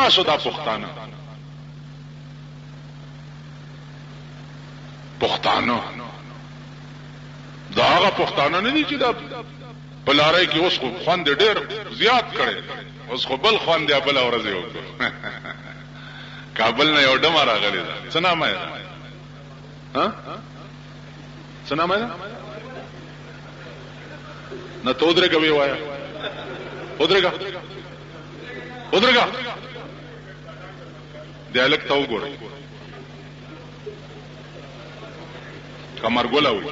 تاسو دا پښتانه دا هغه پښتانه نه دي چې دا بلاره کې اوس خو خوند ډېر زیات کړي، اوس خو بل خوند دی بل ورځ یو کابل نه یو ډم راغلی دا څه نامه ده؟ ها څه نامه ده؟ نه ته ودرېږه وی وایا ودرېږه دی هلک ته وګورئ کمرګوله وي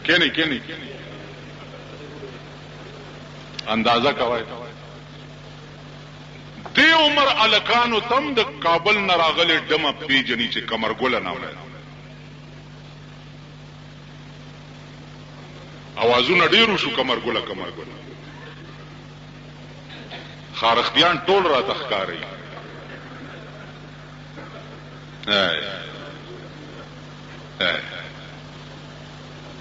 کینی اندازه کوي دی عمر الکانو تم د کابل نه راغلي ډمه پیجنې چې کمرګوله نه وای اوازونه ډیرو شو کمرګوله خارختیان ټول را تخکاری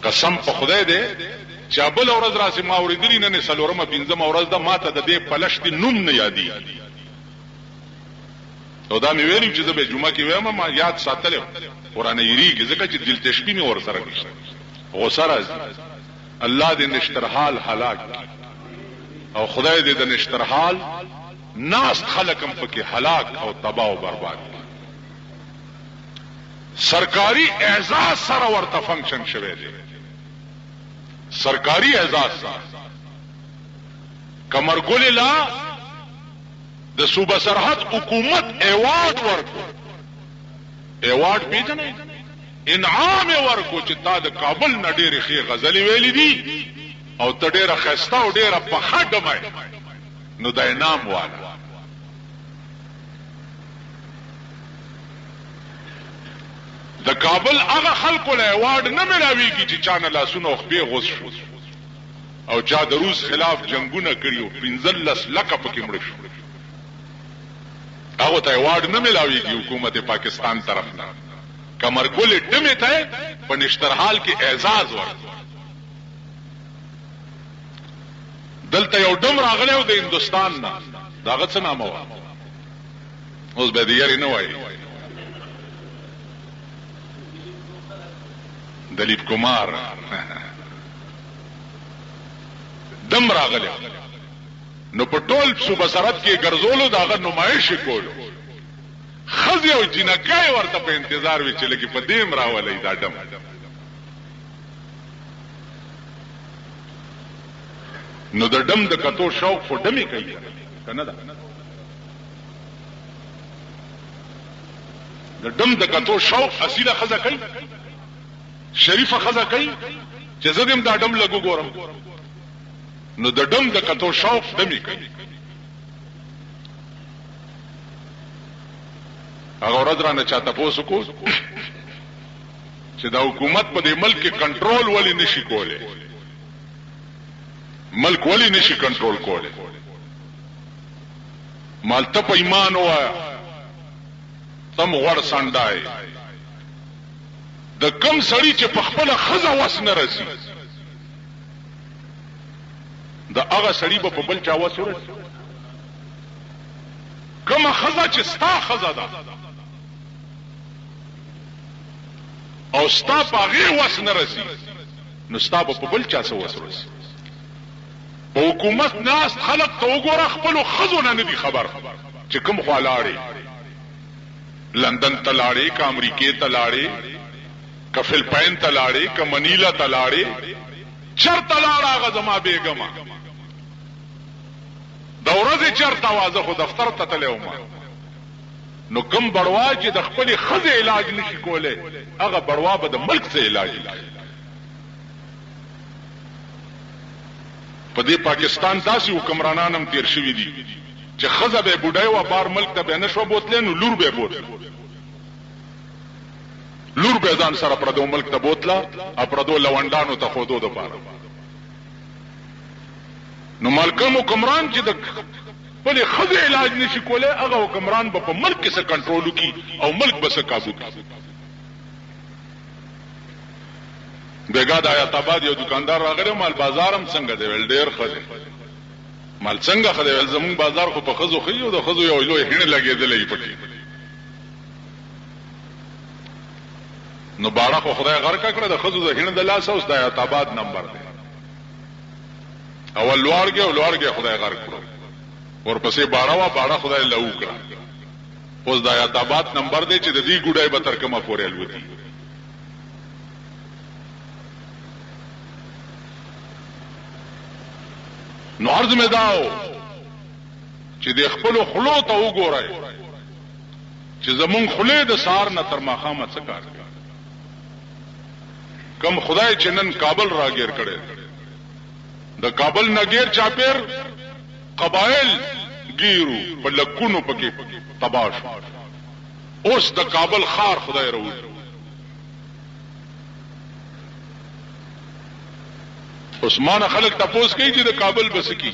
قسم په خدای دې چې بل ورځ راسي ما اوریدلی نه سلورمه پنځمه ورځ ده ماته د دې پلشتي نوم نه یادي او دا مې ویلو چې د جمعه کې وایم ما یاد ساتل قرآن یریږي ځکه چې دل تشبیه مې ور سره نشته غوسه راځي الله دې نشترحال هلاک او خدای دې د نشترحال ناس خلقم پکې هلاک او تباہ او برباد سرکاری اعزاز سره ورته فنکشن شوه دی سرکاری اعزاز سره کمرګل لا د صوبه سرحد حکومت ایوارډ ورکو ایوارډ پیژنې انعام ورکو چې تا د کابل نه ډېرې ښې غزلې ویلې دي او ته ډېره ښایسته او ډېره پخه ډمه نو د انعام والا د کابل هغه خلکو له ایوارډ نه ملاویږي چې چا نه لاسونه او خپې غوڅ شو او چا د روس خلاف جنگونه کړي 15 لکه پکې مړ شو هغه ته ایوارډ نه ملاویږي حکومت پاکستان طرف نه کمرګل ډمه ته په نشترحال کې اعزاز ورکړ دلته یو ډم راغلی او د هندستان نه داغه څه نامه و اوس به دې یاري نه وایي دلیپ کمار دم راغلی نو په ټول صوبه سرحد کې ګرځولو داغه نمایش کولو خزي او جنکای ورته په انتظار وی چې لګي په دیم راولې دا ډم نو د ډم د کتو شوق خو ډمې کوي کنه دا د ډم د کتو شوق اصله خزه کوي شریفه خزه کوي چې زدم دا ډم لګو ګورم نو د ډم د کتو شوق ډمې کوي هغه ورځ رانه چاته پوسو کو چې دا حکومت په دې ملک کې کنټرول ولی نشي کوله ملک ولی نشي کنټرول کوله مالته په ایمان وایا تم غوړ سانډای د کم سړی چې په خپل خزه وس نه رسی د هغه سړی په بل چا وس ورسی کومه خزه چې ستا خزه ده او ستا په هغه وس نه رسی نو ستا په بل چا څه وس ورسی په حکومت ناس خلق ته وګوره خپل خزو نه دي خبر چې کوم خوالاړي لندن ته لاړې کا امریکې ته لاړې کا فلپاین ته لاړې کا منیلا ته لاړې چرته لاړه غزما بیگما د ورځې چرته وازه خو دفتر ته تلو ما نو کوم بړوا چې د خپل خزه علاج نشي کوله هغه بړوا به د ملک څخه علاج کوي په دې پاکستان داسې حکمرانان هم تیر شوي دي چې خزه به بډای و بار ملک ته به نشو بوتل نو لور به بوتل لور به ځان سره پردو ملک ته بوتلا اپردو لوندانو ته خودو د پاره نو مالکم حکمران چې د بلې خزه علاج نشي کوله هغه حکمران به په ملک کې څه کنټرول کوي او ملک به څه قابو کوي بیګا د آیت آباد یو دکاندار راغلی مال بازارم څنګه دی ول ډیر خزه مال څنګه خدای زمون بازار خو په خزو خيو د خزو یو لوی هینه لګېدلې پټي نو باړه خو خدای غرق کړه د خزو د هینه د لاس اوس د عتابات نمبر دی اول لوړګه خدای غرق کړو ورپسې باړه خدای لو کړه اوس د عتابات نمبر دی چې د دې ګډای به تر کومه پورې الوتی نو عرض مې داو چې د خپل خلو ته وګورئ چې زمون خله د سار نه تر ماخامه څه کار کم خدای چې نن کابل راګیر کړي د کابل نګیر چاپیر قبایل ګیرو په لکونو پکې تباش اوس د کابل خار خدای راوړي عثمان خلق تپوس کوي چې د کابل بس کی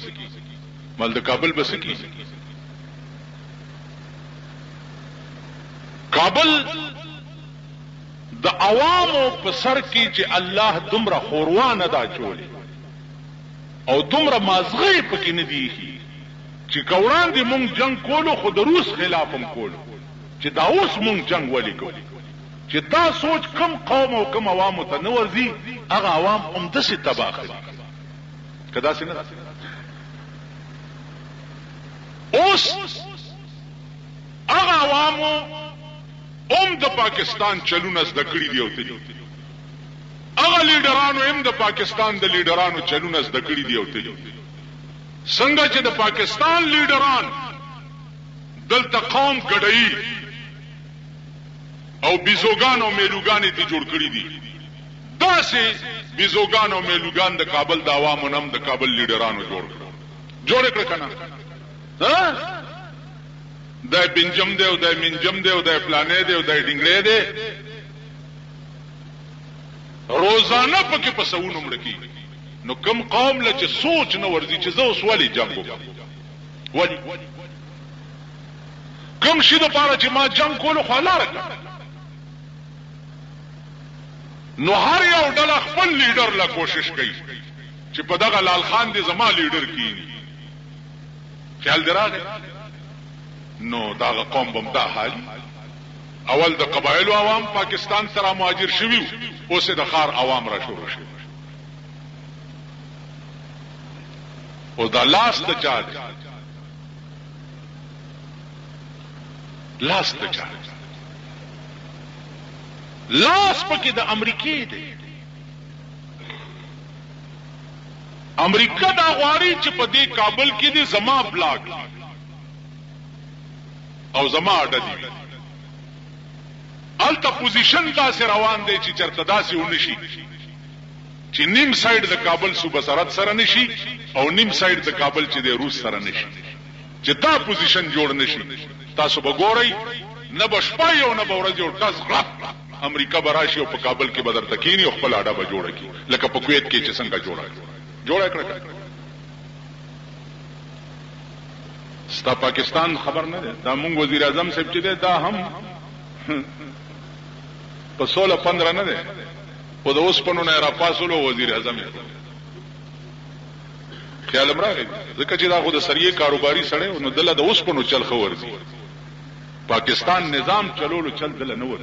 مل د کابل بس کی کابل د عوامو په سر کې چې الله دومره خوروان ادا چولي او دومره مازغې پکې نه دي چې کوران دي مونږ جنگ کولو خو د روس خلاف هم کولو چې دا اوس مونږ جنگ ولې کوو چې دا سوچ کم قوم او کم عوامو ته نه ورځي هغه عوام هم د څه تباہ کړي کدا څنګه اوس هغه عوامو د پاکستان چلونه زده کړی دی او ته هغه لیډرانو د پاکستان د لیډرانو چلونه زده کړی دی او ته څنګه چې د پاکستان لیډران دلته قوم ګډي او بیزوګان او میلوګان دي جوړ کړی دي داسې بیزوګان او میلوګان د کابل د عوامو نم د کابل لیډرانو جوړ کړ کنه ها دا بنجم دی او دا منجم دی او دا پلانې دی او دا ډنګلې دی روزانه پکې پسونه مړکی نو کم قوم له چې سوچ نه ورځي چې زه اوس ولې جنگ وکړم ولی کم شي د پاره چې ما جنگ کولو خو لاره کړ نو هر یو ډله خپل لیډر لا کوشش کوي چې په دغه لال خان دې زما لیډر کینی خیال دراغه نو دا قوم بمدا حال اول د قبایلو عوام پاکستان سره مهاجر شوي اوس د خار عوام را شروع شي او دا لاس د چا لاس پکې د امریکای دی امریکا دا غواړي چې په دې کابل کې دي زما بلاک او زما اډه دي الته پوزیشن داسې روان دی چې چرته داسې ونشي چې نیم سایډ د کابل صوبه سرحد سره نشي او نیم سایډ د کابل چې د روس سره نشي چې دا پوزیشن جوړ نشي تاسو وګورئ نه بشپای او نه بورځ او تاسو امریکا براشي او په کابل کې بدر تکینی او خپل اډه به جوړ کی لکه په کویت کې چې څنګه جوړه کړه ستا پاکستان خبر نه ده دا مونږ وزیر اعظم صاحب چې ده دا هم په 16-15 نه ده په د اوس پنو نه را پاسولو وزیر اعظم خیال امراغه ځکه چې دا خو د سریه کاروباري سره نو دله د اوس پنو چل خورځي پاکستان نظام چلولو چل دله نه ور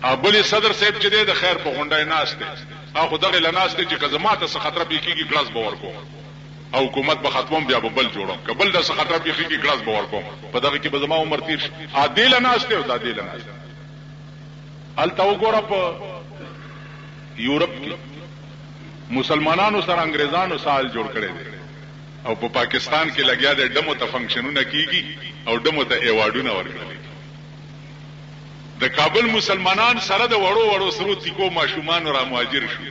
ابل صدر صاحب چې ده د خیر په غونډای ناشته اخو دغه لناشته چې کزماته څخه خطر بيکيږي ګلاس باور کو او حکومت به ختموم بیا به بل جوړم کبل د څخه خطر بيکيږي ګلاس باور کوم په دغه کې به زما عمر تیر شي عادل ناشته او عادل ناشته الته وګوره په یورپ کې مسلمانانو سره انګريزانو سال جوړ کړي دي او په پاکستان کې لګیا د ډمو ته فنکشنونه کیږي او ډمو ته ایوارډونه ورکړي د کابل مسلمانان سره د وړو سرو تیکو ماشومان را مهاجر شو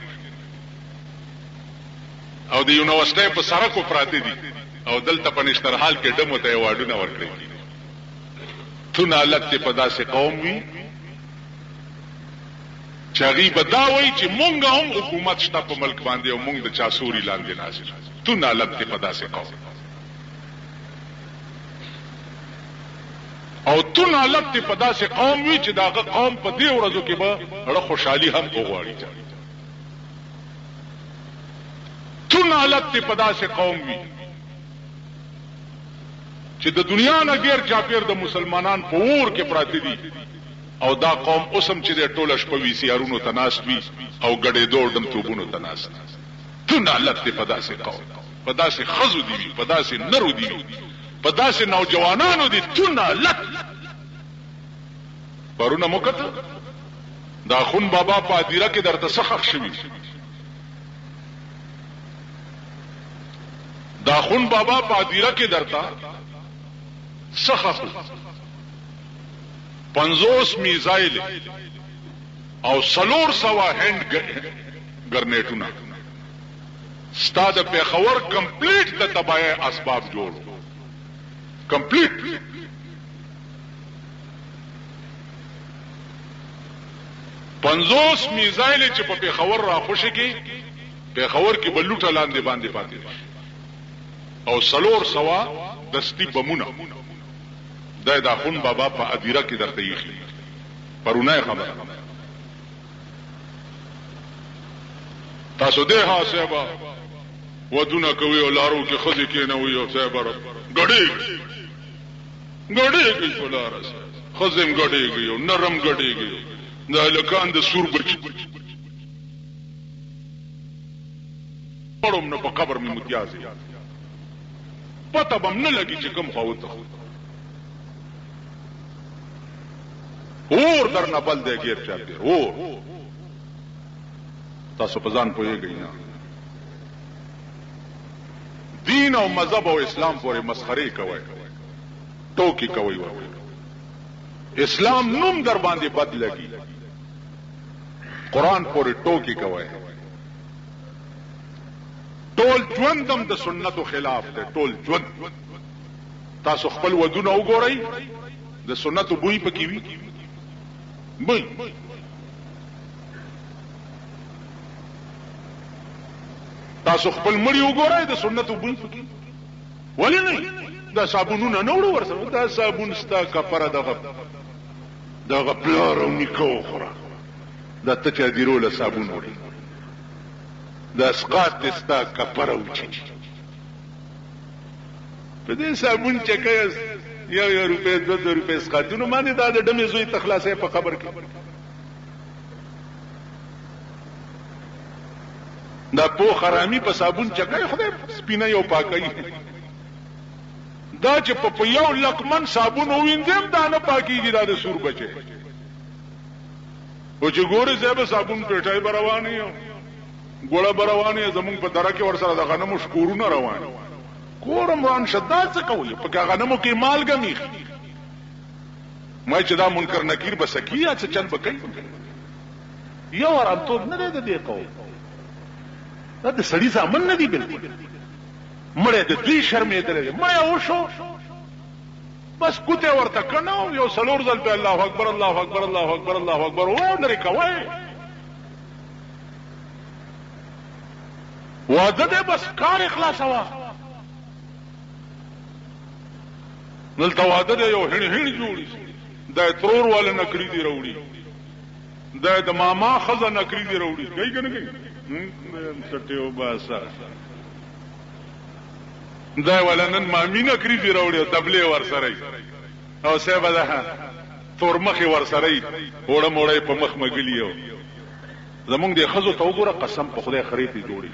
او د یونیورسيټي په سرکو پراته دي او دلته په نشترحال کې ډمو ته ایوارډونه ورکړي ثنا لکه په داسې قوم وي چاغي بداوي چې مونږ هم حکومت شته په ملک باندې او مونږ د چاسوري لاندې نازل ثنا لکه په داسې قوم او تون حالت په داسې قوم وی چې داغه قوم په دې ورځو کې به ډېر خوشحالي هم وغواړي تون حالت ته پدا سے قوم وي چې د دنیا نه غیر چاپیر د مسلمانان په اور کې پراته دي او دا قوم اوسم چې د ټوله شپه وی سیارونو تناست وي او ګډې دوړ دم توبونو تناست دونه حالت ته پدا سے قوم پدا سے خزو دي پدا سے نرو دي پدا سے نوجوانانو دي دونه حالت پرونه موکته دا خون بابا په ادیره کې درته سخخ شوی دا خون بابا په ادیره کې درته سخخ 50 میزایل او 400 هند ګرنیټونه ستاد پیښور کمپلیټ د تباہی اسباب جوړ کمپلیټ 50 میزایل چې په پیښور را خوشي کې پیښور کې بلوټه لاندې باندې پاتې او 400 دستی بمونه دا خون بابا په ادیره کې درته یخي پرونه خبره تاسو ده ها صاحب ودونه کوي او لارو کې خزي کې نه وي او صاحب غړي کې لار خزم غړي او نرم غړي دا لکان د سور بچ پړم نو په قبر می متیازي پته بم نه لګي چې کوم خواوته اور در نه بل دی غیر چا پیر اور تاسو په ځان پوهیږئ نه دین او مذهب او اسلام پورې مسخري کوي ټوکی کوي اسلام نوم در باندې بد لګي قرآن پورې ټوکی کوي ټول ژوندم د سنتو خلاف دی ټول ژوند تاسو خپل ودونه وګورئ د سنتو بوی پکې وي بوی تاسو خپل مړی وګورئ د سنتو بوی پکې ولې نه دا صابونونه نه وړو ورسره دا صابون ستا کفاره دغه پلار او نیکو خوره دا ته چې دیرو له صابون وړي دا اسقاط دستا کفاره وچی په دې صابون چې کایس یو روپے 2 روپے اسقاطونه باندې دا د ډمې زوی تخلاصې په خبر کې دا په خرامي په صابون چکای خدای سپینه یو پاکي دا چې په یو لکمن صابون وینځم دا نه پاکيږي دا د سور بچي او چې ګوره زیبه صابون پټای بروانه یو ګوړه بروانه زمون په درکه ور سره د غنمو شکورونه روان کورم روان شداد څه کوي په غنمو کې مالګه میخ مې چې دا منکر نکیر بسکیه څه چل بکې یو وران ته نه دې قوم دا د سړی ځامن نه دی بالکل مړې د دې شرمې درې مړې او شو بس کوته ورته کنه یو سلور ځل په الله اکبر الله اکبر الله اکبر الله اکبر و لري کوي واده دې بس کار اخلاص وا نلته واده دې یو هڼ جوړي د ترور ولا نکري دی وروړي د ماما خزه نکري دی وروړي کوي کنه کوي سټیو باسا دا ولنن مامي نکري دی وروړي دبلې ور سره او سیبه ده تورمخي ور سره وړه موړې په مخ مګلیو زمونږ د خزو ته وګوره قسم په خدای خریتي جوړي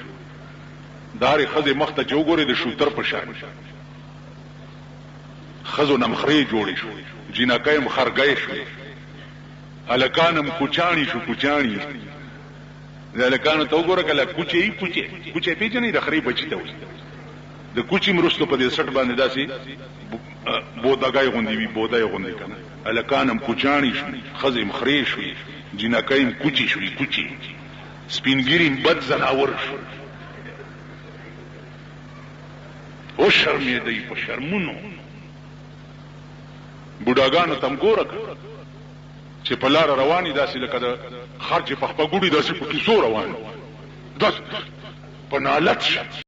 داري خزه مخ ته جوګوري د شوتر په شان خزو نمخري جوړي شو جنکایم خرګای شو الکانم کوچانی شو کوچانی الکانو ته وګوره کله کوچي پیژنې د خري بچی ته وي د کوچي مرستو په دې سټ باندې داسي بوداګای غوندي وي بودای غوندي کنه الکانم کوچانی شو خزه مخري شو جنکایم کوچي شو کوچي سپینګرین بد زناور شو او شرمې دی په شرمونو بوډاګانو تم ګورک چې په لار رواني داسې لکه د خرج په خپګوړي داسې په کیسو روان داس په نالت